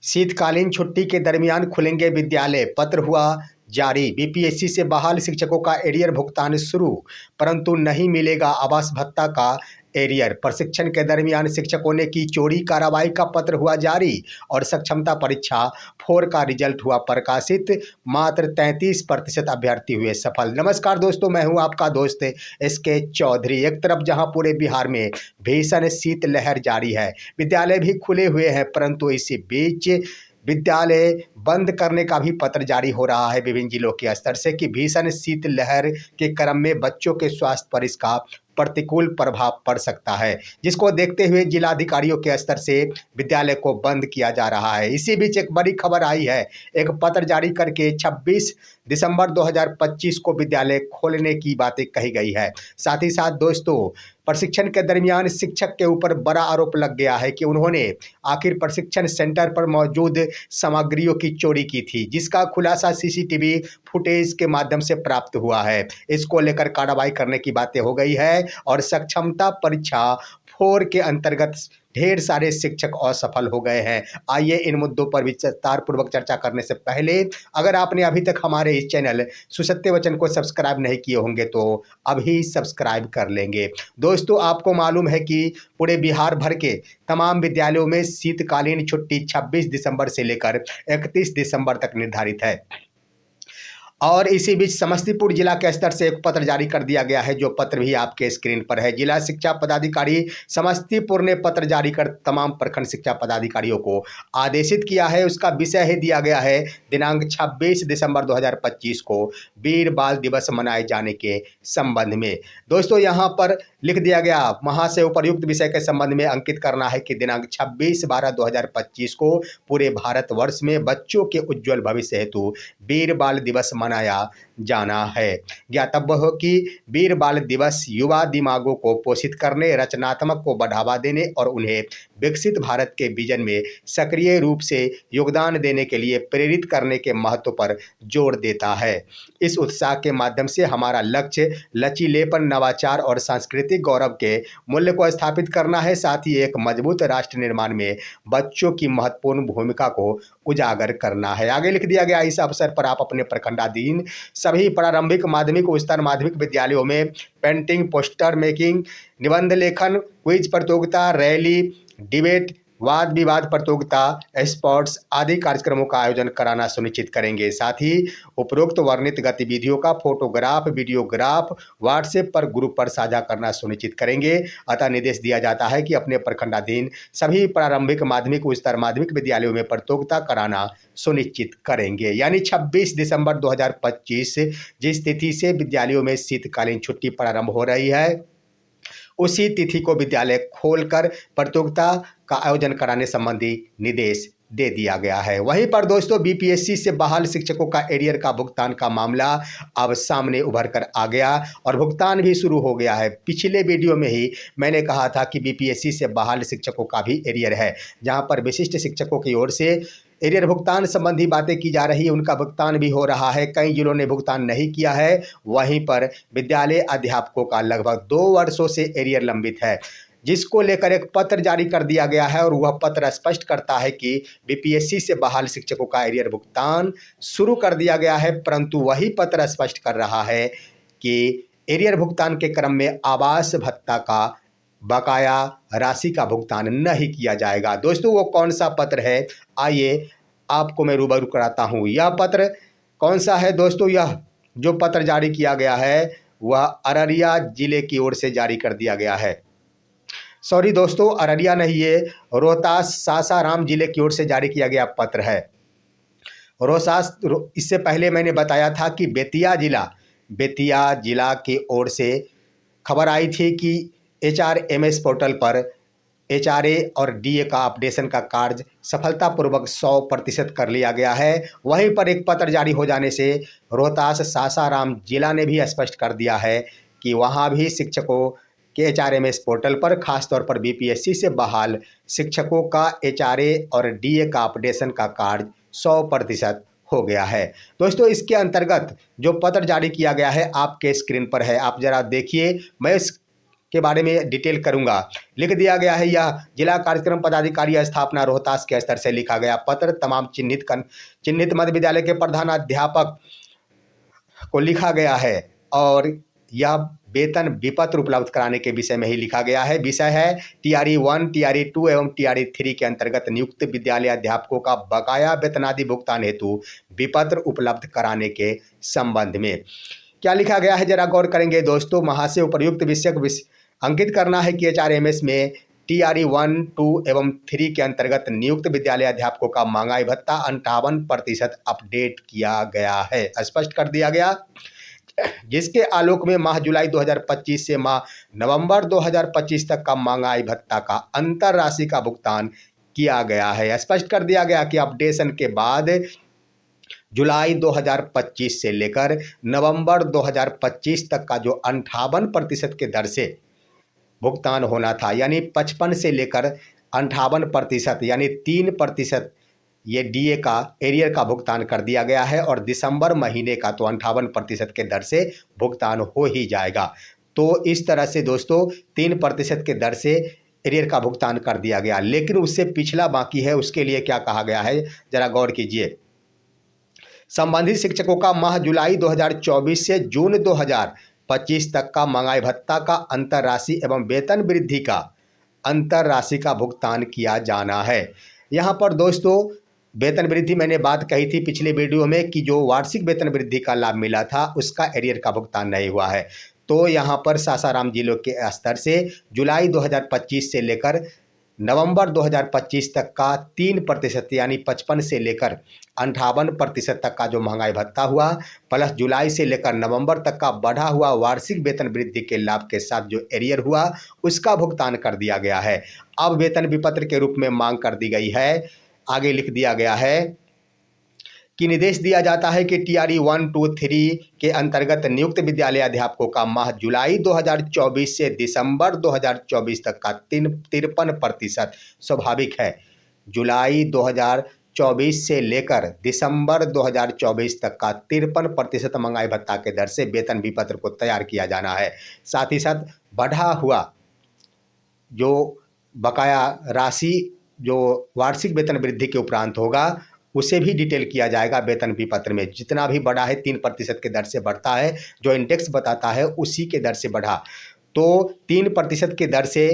शीतकालीन छुट्टी के दरमियान खुलेंगे विद्यालय, पत्र हुआ जारी। बीपीएससी से बहाल शिक्षकों का एरियर भुगतान शुरू, परंतु नहीं मिलेगा आवास भत्ता का एरियर। प्रशिक्षण के दरमियान शिक्षकों ने की चोरी, कार्रवाई का पत्र हुआ जारी और सक्षमता परीक्षा 4 का रिजल्ट हुआ प्रकाशित। मात्र 33% अभ्यर्थी हुए सफल। नमस्कार दोस्तों, मैं हूं आपका दोस्त SK चौधरी। एक तरफ जहां पूरे बिहार में भीषण शीतलहर जारी है, विद्यालय भी खुले हुए हैं, परंतु इसी बीच विद्यालय बंद करने का भी पत्र जारी हो रहा है विभिन्न जिलों के स्तर से कि भीषण शीतलहर के क्रम में बच्चों के स्वास्थ्य पर इसका प्रतिकूल प्रभाव पड़ सकता है, जिसको देखते हुए जिलाधिकारियों के स्तर से विद्यालय को बंद किया जा रहा है। इसी बीच एक बड़ी खबर आई है। एक पत्र जारी करके 26 दिसंबर 2025 को विद्यालय खोलने की बातें कही गई है। साथ ही साथ दोस्तों, प्रशिक्षण के दरमियान शिक्षक के ऊपर बड़ा आरोप लग गया है कि उन्होंने आखिर प्रशिक्षण सेंटर पर मौजूद सामग्रियों की चोरी की थी, जिसका खुलासा सीसीटीवी फुटेज के माध्यम से प्राप्त हुआ है। इसको लेकर कार्रवाई करने की बातें हो गई है और सक्षमता परीक्षा 4 के अंतर्गत ढेर सारे शिक्षक असफल हो गए हैं। आइए इन मुद्दों पर विस्तार पूर्वक चर्चा करने से पहले, अगर आपने अभी तक हमारे इस चैनल सुसत्य वचन को सब्सक्राइब नहीं किए होंगे तो अभी सब्सक्राइब कर लेंगे। दोस्तों, आपको मालूम है कि पूरे बिहार भर के तमाम विद्यालयों में शीतकालीन छुट्टी 26 दिसंबर से लेकर 31 दिसंबर तक निर्धारित है। और इसी बीच समस्तीपुर जिला के स्तर से एक पत्र जारी कर दिया गया है, जो पत्र भी आपके स्क्रीन पर है। जिला शिक्षा पदाधिकारी समस्तीपुर ने पत्र जारी कर तमाम प्रखंड शिक्षा पदाधिकारियों को आदेशित किया है। उसका विषय है दिया गया है दिनांक 26 दिसंबर 2025 को वीर बाल दिवस मनाए जाने के संबंध में। दोस्तों, यहाँ पर लिख दिया गया, वहाँ से उपर्युक्त विषय के संबंध में अंकित करना है कि दिनांक 26/12/2025 को पूरे भारतवर्ष में बच्चों के उज्जवल भविष्य हेतु वीर बाल दिवस मनाया जाना है। ज्ञातव्य हो कि वीर बाल दिवस युवा दिमागों को पोषित करने, रचनात्मक को बढ़ावा देने और उन्हें विकसित भारत के विजन में सक्रिय रूप से योगदान देने के लिए प्रेरित करने के महत्व पर जोर देता है। इस उत्साह के माध्यम से हमारा लक्ष्य लचीलेपन, नवाचार और सांस्कृतिक गौरव के मूल्य को स्थापित करना है। साथ ही एक मजबूत राष्ट्र निर्माण में बच्चों की महत्वपूर्ण भूमिका को उजागर करना है। आगे लिख दिया गया, इस अवसर पर आप अपने प्रखंडाधीन सभी प्रारंभिक, माध्यमिक, उच्चतर माध्यमिक विद्यालयों में पेंटिंग, पोस्टर मेकिंग, निबंध लेखन, क्विज प्रतियोगिता, रैली, डिबेट, वाद विवाद प्रतियोगिता, स्पोर्ट्स आदि कार्यक्रमों का आयोजन कराना सुनिश्चित करेंगे। साथ ही उपरोक्त वर्णित गतिविधियों का फोटोग्राफ, वीडियोग्राफ व्हाट्सएप पर ग्रुप पर साझा करना सुनिश्चित करेंगे। अतः निर्देश दिया जाता है कि अपने प्रखंडाधीन सभी प्रारंभिक, माध्यमिक, उच्चतर माध्यमिक विद्यालयों में प्रतियोगिता कराना सुनिश्चित करेंगे। यानी 26 दिसंबर 2025 जिस तिथि से विद्यालयों में शीतकालीन छुट्टी प्रारंभ हो रही है, उसी तिथि को विद्यालय खोलकर प्रतियोगिता का आयोजन कराने संबंधी निर्देश दे दिया गया है। वहीं पर दोस्तों, बीपीएससी से बहाल शिक्षकों का एरियर का भुगतान का मामला अब सामने उभर कर आ गया और भुगतान भी शुरू हो गया है। पिछले वीडियो में ही मैंने कहा था कि बीपीएससी से बहाल शिक्षकों का भी एरियर है, जहां पर विशिष्ट शिक्षकों की ओर से एरियर भुगतान संबंधी बातें की जा रही है। उनका भुगतान भी हो रहा है। कई जिलों ने भुगतान नहीं किया है। वहीं पर विद्यालय अध्यापकों का लगभग 2 वर्षों से एरियर लंबित है, जिसको लेकर एक पत्र जारी कर दिया गया है और वह पत्र स्पष्ट करता है कि बीपीएससी से बहाल शिक्षकों का एरियर भुगतान शुरू कर दिया गया है, परंतु वही पत्र स्पष्ट कर रहा है कि एरियर भुगतान के क्रम में आवास भत्ता का बकाया राशि का भुगतान नहीं किया जाएगा। दोस्तों, वो कौन सा पत्र है, आइए आपको मैं रूबरू कराता हूँ। यह पत्र कौन सा है दोस्तों? यह जो पत्र जारी किया गया है वह अररिया जिले की ओर से जारी कर दिया गया है। सॉरी दोस्तों, अररिया नहीं, ये रोहतास सासाराम जिले की ओर से जारी किया गया पत्र है। इससे पहले मैंने बताया था कि बेतिया जिला की ओर से खबर आई थी कि HRMS पोर्टल पर HRA और DA का अपडेशन का कार्य सफलतापूर्वक 100% कर लिया गया है। वहीं पर एक पत्र जारी हो जाने से रोहतास सासाराम जिला ने भी स्पष्ट कर दिया है कि वहां भी शिक्षकों के HRMS पोर्टल पर खासतौर पर बीपीएससी से बहाल शिक्षकों का HRA और DA का अपडेशन का कार्य 100% हो गया है। दोस्तों, इसके अंतर्गत जो पत्र जारी किया गया है आपके स्क्रीन पर है, आप जरा देखिए। मैं इस के बारे में डिटेल करूंगा। लिख दिया गया है यह जिला कार्यक्रम पदाधिकारी स्थापना रोहतास के स्तर से लिखा गया पत्र तमाम चिन्हित मध्य विद्यालय के प्रधानाध्यापक को लिखा गया है और यह वेतन विपत्र उपलब्ध कराने के विषय में ही लिखा गया है। विषय है टीआरई 1, टीआरई 2 एवं टीआरई 3 के अंतर्गत नियुक्त विद्यालय अध्यापकों का बकाया वेतनादि भुगतान हेतु विपत्र उपलब्ध कराने के संबंध में। क्या लिखा गया है जरा गौर करेंगे दोस्तों। महाशय उपर्युक्त विषय अंकित करना है कि एचआरएमएस में टीआरई 1, 2 एवं 3 के अंतर्गत नियुक्त विद्यालय अध्यापकों का महंगाई भत्ता 58% अपडेट किया गया है, स्पष्ट कर दिया गया, जिसके आलोक में माह जुलाई 2025 से माह नवंबर 2025 तक का महंगाई भत्ता का अंतर राशि का भुगतान किया गया है। स्पष्ट कर दिया गया कि अपडेशन के बाद जुलाई 2025 से लेकर नवंबर 2025 तक का जो 58% के दर से भुगतान होना था, यानी 55 से लेकर 58% यानी 3% ये डीए का एरियर का भुगतान कर दिया गया है और दिसंबर महीने का तो 58% के दर से भुगतान हो ही जाएगा। तो इस तरह से दोस्तों 3% के दर से एरियर का भुगतान कर दिया गया, लेकिन उससे पिछला बाकी है। उसके लिए क्या कहा गया है जरा गौर कीजिए। संबंधित शिक्षकों का माह जुलाई 2024 से जून 2025 तक का महंगाई भत्ता का अंतर राशि एवं वेतन वृद्धि का अंतर राशि का भुगतान किया जाना है। यहाँ पर दोस्तों वेतन वृद्धि मैंने बात कही थी पिछले वीडियो में कि जो वार्षिक वेतन वृद्धि का लाभ मिला था उसका एरियर का भुगतान नहीं हुआ है। तो यहाँ पर सासाराम जिलों के स्तर से जुलाई 2025 से लेकर नवंबर 2025 तक का 3% यानी 55 से लेकर 58% तक का जो महंगाई भत्ता हुआ प्लस जुलाई से लेकर नवंबर तक का बढ़ा हुआ वार्षिक वेतन वृद्धि के लाभ के साथ जो एरियर हुआ उसका भुगतान कर दिया गया है। अब वेतन विपत्र के रूप में मांग कर दी गई है। आगे लिख दिया गया है कि निर्देश दिया जाता है कि टीआरई 1, 2, 3 के अंतर्गत नियुक्त विद्यालय अध्यापकों का माह जुलाई 2024 से दिसंबर 2024 तक का 53% स्वाभाविक है। जुलाई 2024 से लेकर दिसंबर 2024 तक का 53% महंगाई भत्ता के दर से वेतन विपत्र को तैयार किया जाना है। साथ ही साथ बढ़ा हुआ जो बकाया राशि जो वार्षिक वेतन वृद्धि के उपरांत होगा उसे भी डिटेल किया जाएगा वेतन विपत्र में। जितना भी बढ़ा है 3% के दर से बढ़ता है, जो इंडेक्स बताता है उसी के दर से बढ़ा। तो 3% के दर से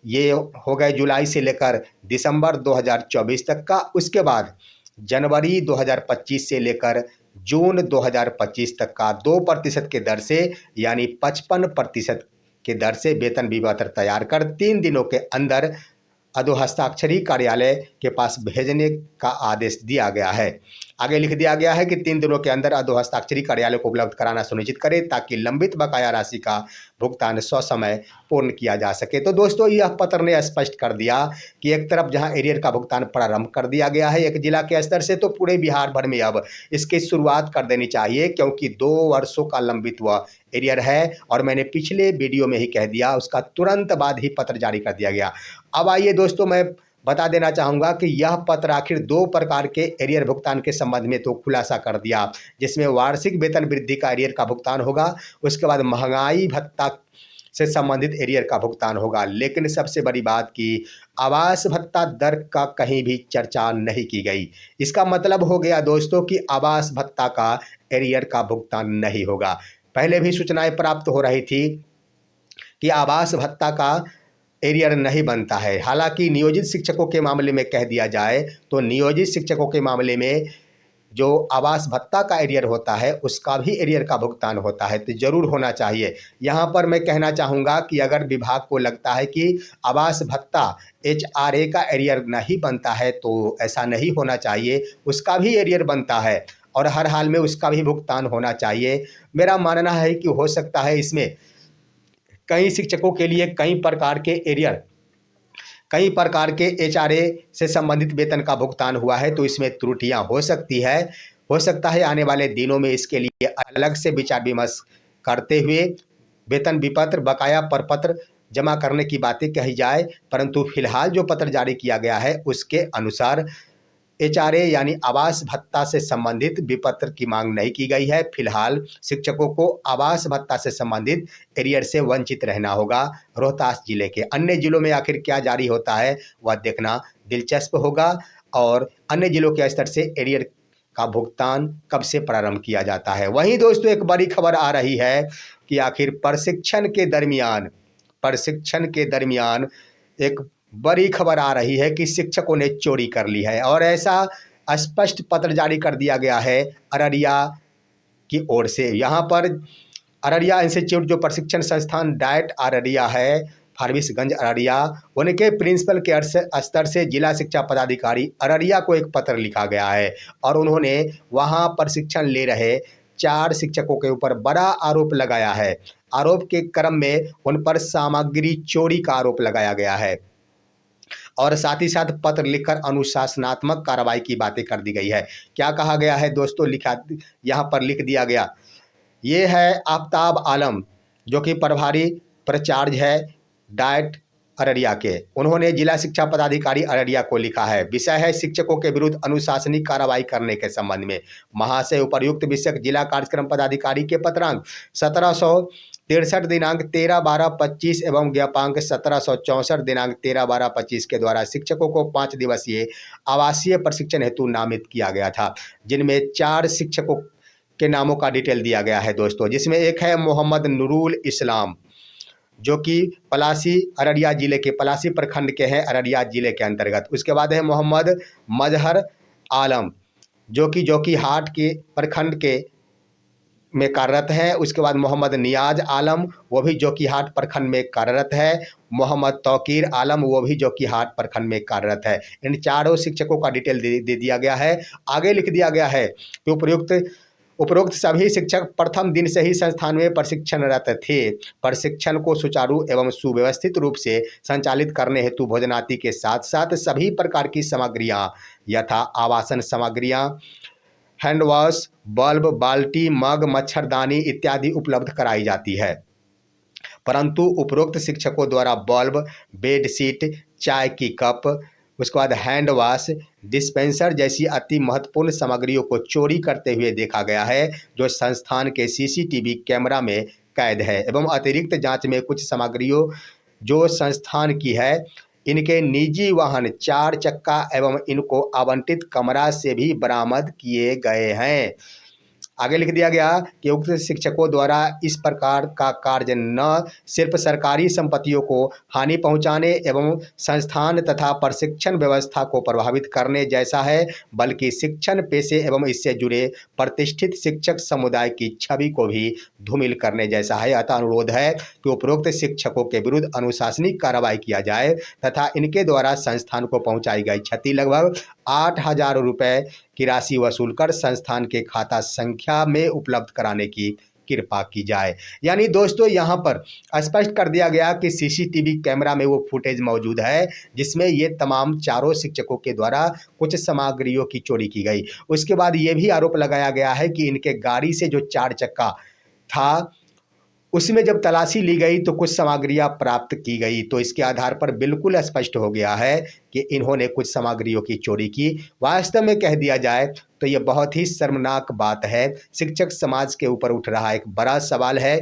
ये हो गए जुलाई से लेकर दिसंबर 2024 तक का। उसके बाद जनवरी 2025 से लेकर जून 2025 तक का 2% के दर से यानी 55% के दर से वेतन विपत्र तैयार कर 3 दिनों के अंदर अधोहस्ताक्षरी कार्यालय के पास भेजने का आदेश दिया गया है। आगे लिख दिया गया है कि 3 दिनों के अंदर अधोहस्ताक्षरी कार्यालय को उपलब्ध कराना सुनिश्चित करें ताकि लंबित बकाया राशि का भुगतान ससमय पूर्ण किया जा सके। तो दोस्तों यह पत्र ने स्पष्ट कर दिया कि एक तरफ जहां एरियर का भुगतान प्रारंभ कर दिया गया है एक जिला के स्तर से, तो पूरे बिहार भर में अब इसकी शुरुआत कर देनी चाहिए, क्योंकि 2 वर्षों का लंबित हुआ एरियर है और मैंने पिछले वीडियो में ही कह दिया उसका तुरंत बाद ही पत्र जारी कर दिया गया। अब आइए दोस्तों मैं बता देना चाहूँगा कि यह पत्र आखिर 2 प्रकार के एरियर भुगतान के संबंध में तो खुलासा कर दिया, जिसमें वार्षिक वेतन वृद्धि का एरियर का भुगतान होगा, उसके बाद महंगाई भत्ता से संबंधित एरियर का भुगतान होगा। लेकिन सबसे बड़ी बात कि आवास भत्ता दर का कहीं भी चर्चा नहीं की गई। इसका मतलब हो गया दोस्तों कि आवास भत्ता का एरियर का भुगतान नहीं होगा। पहले भी सूचनाएं प्राप्त हो रही थी कि आवास भत्ता का एरियर नहीं बनता है। हालांकि नियोजित शिक्षकों के मामले में कह दिया जाए तो नियोजित शिक्षकों के मामले में जो आवास भत्ता का एरियर होता है उसका भी एरियर का भुगतान होता है, तो जरूर होना चाहिए। यहाँ पर मैं कहना चाहूँगा कि अगर विभाग को लगता है कि आवास भत्ता एचआरए का एरियर नहीं बनता है तो ऐसा नहीं होना चाहिए, उसका भी एरियर बनता है और हर हाल में उसका भी भुगतान होना चाहिए। मेरा मानना है कि हो सकता है इसमें कई शिक्षकों के लिए कई प्रकार के एरियर, कई प्रकार के एचआरए से संबंधित वेतन का भुगतान हुआ है, तो इसमें त्रुटियां हो सकती है। हो सकता है आने वाले दिनों में इसके लिए अलग से विचार विमर्श करते हुए वेतन विपत्र बकाया प्रपत्र जमा करने की बातें कही जाए, परंतु फिलहाल जो पत्र जारी किया गया है उसके अनुसार एचआरए यानी आवास भत्ता से संबंधित विपत्र की मांग नहीं की गई है। फिलहाल शिक्षकों को आवास भत्ता से संबंधित एरियर से वंचित रहना होगा। रोहतास जिले के अन्य जिलों में आखिर क्या जारी होता है वह देखना दिलचस्प होगा और अन्य जिलों के स्तर से एरियर का भुगतान कब से प्रारंभ किया जाता है। वहीं दोस्तों एक बड़ी खबर आ रही है कि आखिर प्रशिक्षण के दरमियान एक बड़ी खबर आ रही है कि शिक्षकों ने चोरी कर ली है और ऐसा स्पष्ट पत्र जारी कर दिया गया है अररिया की ओर से। यहाँ पर अररिया इंस्टीट्यूट जो प्रशिक्षण संस्थान डाइट अररिया है, फारबिसगंज अररिया, उनके प्रिंसिपल के स्तर से जिला शिक्षा पदाधिकारी अररिया को एक पत्र लिखा गया है और उन्होंने वहां प्रशिक्षण ले रहे 4 शिक्षकों के ऊपर बड़ा आरोप लगाया है। आरोप के क्रम में उन पर सामग्री चोरी का आरोप लगाया गया है और साथ ही साथ पत्र लिखकर अनुशासनात्मक कार्रवाई की बातें कर दी गई है। क्या कहा गया है दोस्तों, लिखा यहाँ पर लिख दिया गया। ये है आफ्ताब आलम जो कि प्रभारी प्राचार्य है डाइट अररिया के। उन्होंने जिला शिक्षा पदाधिकारी अररिया को लिखा है। विषय है शिक्षकों के विरुद्ध अनुशासनिक कार्रवाई करने के संबंध में। महाशय उपर्युक्त विषय जिला कार्यक्रम पदाधिकारी के पत्रांक 1763 दिनांक 13/12/25 एवं ज्ञापांक 1764 दिनांक 13/12/25 के द्वारा शिक्षकों को 5 दिवसीय आवासीय प्रशिक्षण हेतु नामित किया गया था, जिनमें 4 शिक्षकों के नामों का डिटेल दिया गया है दोस्तों, जिसमें एक है मोहम्मद नूरुल इस्लाम जो कि पलासी अररिया जिले के पलासी प्रखंड के हैं, अररिया जिले के अंतर्गत। उसके बाद है मोहम्मद मजहर आलम जो कि जोकीहाट के प्रखंड के में कार्यरत है। उसके बाद मोहम्मद नियाज आलम वो भी जोकीहाट प्रखंड में कार्यरत है। मोहम्मद तौकीर आलम वो भी जोकीहाट प्रखंड में कार्यरत है। इन चारों शिक्षकों का डिटेल दे दिया गया है। आगे लिख दिया गया है कि उपरोक्त सभी शिक्षक प्रथम दिन से ही संस्थान में प्रशिक्षणरत थे। प्रशिक्षण को सुचारू एवं सुव्यवस्थित रूप से संचालित करने हेतु भोजनादि के साथ साथ सभी प्रकार की सामग्रियां यथा आवासन सामग्रियां, हैंड वॉश, बल्ब, बाल्टी, मग, मच्छरदानी इत्यादि उपलब्ध कराई जाती है। परंतु उपरोक्त शिक्षकों द्वारा बल्ब, बेडशीट, चाय की कप, उसके बाद हैंड वॉश, डिस्पेंसर जैसी अति महत्वपूर्ण सामग्रियों को चोरी करते हुए देखा गया है, जो संस्थान के सीसीटीवी कैमरा में कैद है। एवं अतिरिक्त जांच में कुछ सामग्रियों जो संस्थान की है, इनके निजी वाहन 4 चक्का एवं इनको आवंटित कमरा से भी बरामद किए गए हैं। आगे लिख दिया गया कि उक्त शिक्षकों द्वारा इस प्रकार का कार्य न सिर्फ सरकारी संपत्तियों को हानि पहुंचाने एवं संस्थान तथा प्रशिक्षण व्यवस्था को प्रभावित करने जैसा है, बल्कि शिक्षण पेशे एवं इससे जुड़े प्रतिष्ठित शिक्षक समुदाय की छवि को भी धूमिल करने जैसा है। अतः अनुरोध है कि उपरोक्त शिक्षकों के विरुद्ध अनुशासनिक कार्रवाई किया जाए तथा इनके द्वारा संस्थान को पहुंचाई गई क्षति लगभग 8,000 रुपये की राशि वसूलकर संस्थान के खाता संख्या में उपलब्ध कराने की कृपा की जाए। यानी दोस्तों यहाँ पर स्पष्ट कर दिया गया कि सीसीटीवी कैमरा में वो फुटेज मौजूद है जिसमें ये तमाम चारों शिक्षकों के द्वारा कुछ सामग्रियों की चोरी की गई। उसके बाद ये भी आरोप लगाया गया है कि इनके गाड़ी से जो 4 चक्का था उसमें जब तलाशी ली गई तो कुछ सामग्रियां प्राप्त की गई। तो इसके आधार पर बिल्कुल स्पष्ट हो गया है कि इन्होंने कुछ सामग्रियों की चोरी की। वास्तव में कह दिया जाए तो ये बहुत ही शर्मनाक बात है। शिक्षक समाज के ऊपर उठ रहा एक बड़ा सवाल है।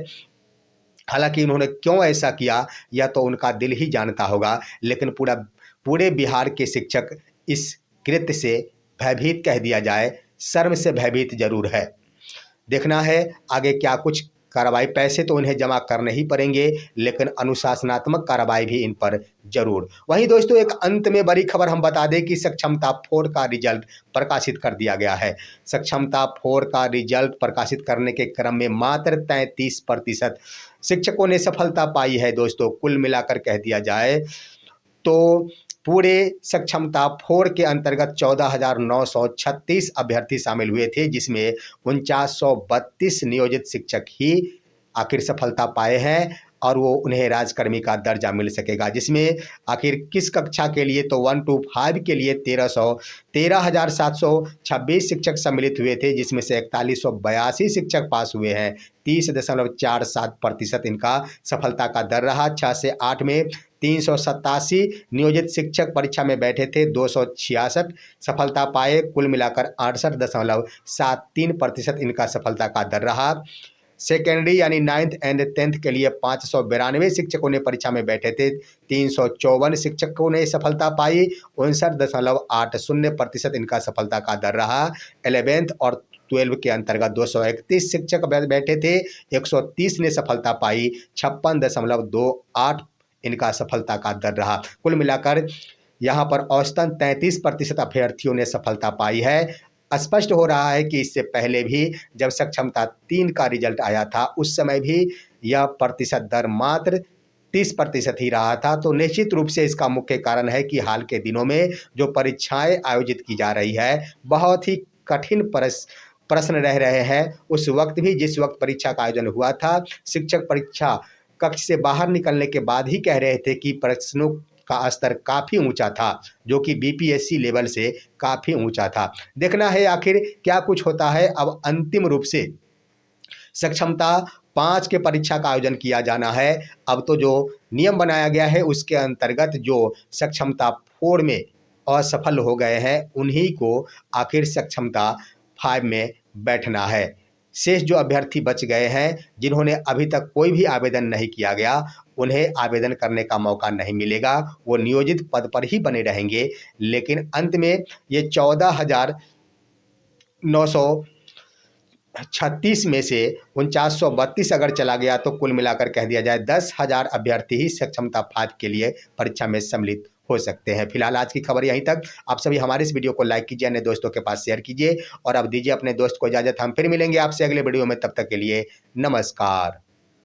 हालांकि उन्होंने क्यों ऐसा किया यह तो उनका दिल ही जानता होगा, लेकिन पूरे बिहार के शिक्षक इस कृत्य से भयभीत, कह दिया जाए शर्म से भयभीत जरूर है। देखना है आगे क्या कुछ कार्रवाई। पैसे तो उन्हें जमा करने ही पड़ेंगे, लेकिन अनुशासनात्मक कार्रवाई भी इन पर जरूर। वहीं दोस्तों एक अंत में बड़ी खबर हम बता दें कि सक्षमता 4 का रिजल्ट प्रकाशित कर दिया गया है। सक्षमता 4 का रिजल्ट प्रकाशित करने के क्रम में मात्र 33% शिक्षकों ने सफलता पाई है दोस्तों। कुल मिलाकर कह दिया जाए तो पूरे सक्षमता 4 के अंतर्गत 14,936 अभ्यर्थी शामिल हुए थे, जिसमें 4932 नियोजित शिक्षक ही आखिर सफलता पाए हैं और वो उन्हें राजकर्मी का दर्जा मिल सकेगा, जिसमें आखिर किस कक्षा के लिए तो 1 to 5 के लिए 13,726 शिक्षक सम्मिलित हुए थे, जिसमें से 4182 शिक्षक पास हुए हैं। 30.47% इनका सफलता का दर रहा। 6 से 8 में 387 नियोजित शिक्षक परीक्षा में बैठे थे, 266 सफलता पाए। कुल मिलाकर 68.73% इनका सफलता का दर रहा। सेकेंडरी यानी 9th एंड 10th के लिए 592 शिक्षकों ने परीक्षा में बैठे थे, 354 शिक्षकों ने सफलता पाई। 59.80% इनका सफलता का दर रहा। 11th और 12 के अंतर्गत 231 शिक्षक बैठे थे, 130 ने सफलता पाई। 56.28 इनका सफलता का दर रहा। कुल मिलाकर यहाँ पर औसतन 33% अभ्यर्थियों ने सफलता पाई है। स्पष्ट हो रहा है कि इससे पहले भी जब सक्षमता 3 का रिजल्ट आया था, उस समय भी यह प्रतिशत दर मात्र 30% ही रहा था। तो निश्चित रूप से इसका मुख्य कारण है कि हाल के दिनों में जो परीक्षाएं आयोजित की जा रही है, बहुत ही कठिन प्रश्न रह रहे हैं। उस वक्त भी जिस वक्त परीक्षा का आयोजन हुआ था, शिक्षक परीक्षा कक्ष से बाहर निकलने के बाद ही कह रहे थे कि प्रश्नों का स्तर काफ़ी ऊंचा था, जो कि बीपीएससी लेवल से काफ़ी ऊंचा था। देखना है आखिर क्या कुछ होता है। अब अंतिम रूप से सक्षमता 5 के परीक्षा का आयोजन किया जाना है। अब तो जो नियम बनाया गया है उसके अंतर्गत जो सक्षमता 4 में असफल हो गए हैं, उन्हीं को आखिर सक्षमता 5 में बैठना है। शेष जो अभ्यर्थी बच गए हैं, जिन्होंने अभी तक कोई भी आवेदन नहीं किया गया, उन्हें आवेदन करने का मौका नहीं मिलेगा। वो नियोजित पद पर ही बने रहेंगे। लेकिन अंत में ये 14,936 में से 4932 अगर चला गया तो कुल मिलाकर कह दिया जाए 10,000 अभ्यर्थी ही सक्षमता 5 के लिए परीक्षा में सम्मिलित हो सकते हैं। फिलहाल आज की खबर यहीं तक। आप सभी हमारे इस वीडियो को लाइक कीजिए, अन्य दोस्तों के पास शेयर कीजिए और अब दीजिए अपने दोस्त को इजाजत। हम फिर मिलेंगे आपसे अगले वीडियो में, तब तक के लिए नमस्कार।